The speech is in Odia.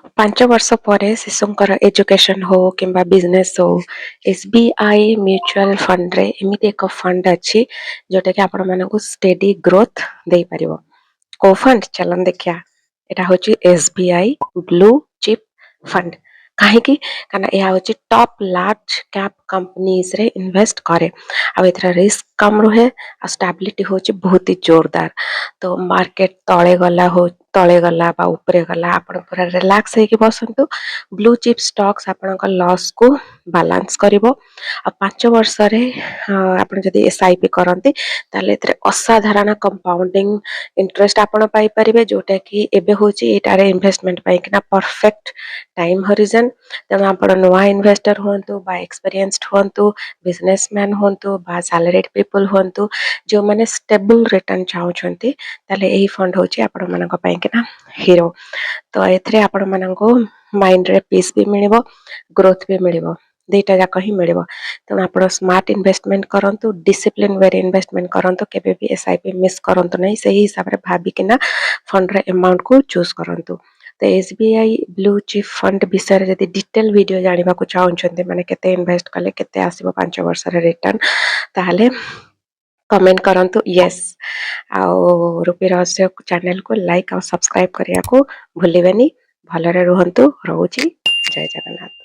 5 ବର୍ଷ ପରେ ଶିଶୁଙ୍କର ଏଜୁକେସନ ହଉ କିମ୍ବା ବିଜନେସ ହଉ SBI ମ୍ୟୁଚୁଆଲ ଫଣ୍ଡରେ ଏମିତି ଏକ ଫଣ୍ଡ ଅଛି ଯୋଉଟା କି ଆପଣ ମାନଙ୍କୁ ଷ୍ଟେଡି ଗ୍ରୋଥ ଦେଇପାରିବ। କୋଉ ଫଣ୍ଡ ଚାଲନ୍ତୁ ଦେଖିବା। ଏଟା ହଉଛି SBI ବ୍ଲୁ ଚିପ୍ ଫଣ୍ଡ। କାହିଁକି? କାରଣ ଏହା ହଉଛି ଟପ୍ ଲାର୍ଜ କ୍ୟାପ୍ କମ୍ପାନିଜରେ ଇନଭେଷ୍ଟ କରେ ଆଉ ଏଥିରେ ରିସ୍କ କମ୍ ରୁହେ ଆଉ ଷ୍ଟାବିଲିଟି ହଉଛି ବହୁତ ହି ଜୋରଦାର। ତ ମାର୍କେଟ ତଳେ ଗଲା ବା ଉପରେ ଗଲା ଆପଣ ପୁରା ରିଲାକ୍ସ ହେଇକି ବସନ୍ତୁ। ବ୍ଲୁ ଚିପ୍ ଷ୍ଟକ୍ସ ଆପଣଙ୍କ ଲସ୍କୁ ବାଲାନ୍ସ କରିବ ଆଉ 5 ବର୍ଷରେ ଆପଣ ଯଦି SIP କରନ୍ତି ତାହେଲେ ଏଥିରେ ଅସାଧାରଣ କମ୍ପାଉଣ୍ଡିଂ ଇଣ୍ଟରେଷ୍ଟ ଆପଣ ପାଇପାରିବେ ଯୋଉଟା କି ଏବେ ହଉଛି ଏଇଟାରେ ଇନଭେଷ୍ଟମେଣ୍ଟ ପାଇଁକିନା ପରଫେକ୍ଟ ଟାଇମ୍ ହରିଜନ୍। ତେଣୁ ଆପଣ ନୂଆ ଇନଭେଷ୍ଟର ହୁଅନ୍ତୁ ବା ଏକ୍ସପେରିଏନ୍ସଡ ହୁଅନ୍ତୁ, ବିଜନେସମ୍ୟାନ୍ ହୁଅନ୍ତୁ ବା ସାଲାରିଡ୍ ପିପୁଲ ହୁଅନ୍ତୁ, ଯେଉଁମାନେ ଷ୍ଟେବଲ ରିଟର୍ନ ଚାହୁଁଛନ୍ତି ତାହେଲେ ଏହି ଫଣ୍ଡ ହଉଛି ଆପଣମାନଙ୍କ ପାଇଁକିନା ହିରୋ। ତ ଏଥିରେ ଆପଣମାନଙ୍କୁ ମାଇଣ୍ଡରେ ପିସ୍ ବି ମିଳିବ, ଗ୍ରୋଥ ବି ମିଳିବ, ଦୁଇଟା ଯାକ ହିଁ ମିଳିବ। ତେଣୁ ଆପଣ ସ୍ମାର୍ଟ ଇନଭେଷ୍ଟମେଣ୍ଟ କରନ୍ତୁ, ଡିସିପ୍ଲିନ ୱେରେ ଇନଭେଷ୍ଟମେଣ୍ଟ କରନ୍ତୁ, କେବେ ବି SIP ମିସ୍ କରନ୍ତୁ ନାହିଁ। ସେହି ହିସାବରେ ଭାବିକିନା ଫଣ୍ଡର ଆମାଉଣ୍ଟକୁ ଚୁଜ୍ କରନ୍ତୁ। ତ SBI ବ୍ଲୁ ଚିପ୍ ଫଣ୍ଡ ବିଷୟରେ ଯଦି ଡିଟେଲ ଭିଡ଼ିଓ ଜାଣିବାକୁ ଚାହୁଁଛନ୍ତି, ମାନେ କେତେ ଇନଭେଷ୍ଟ କଲେ କେତେ ଆସିବ 5 ବର୍ଷର ରିଟର୍ନ, ତାହେଲେ କମେଣ୍ଟ କରନ୍ତୁ ୟେସ୍। ଆଉ ରୁପି ରହସ୍ୟ ଚ୍ୟାନେଲକୁ ଲାଇକ୍ ଆଉ ସବସ୍କ୍ରାଇବ କରିବାକୁ ଭୁଲିବେନି। ଭଲରେ ରୁହନ୍ତୁ। ରହୁଛି। ଜୟ ଜଗନ୍ନାଥ।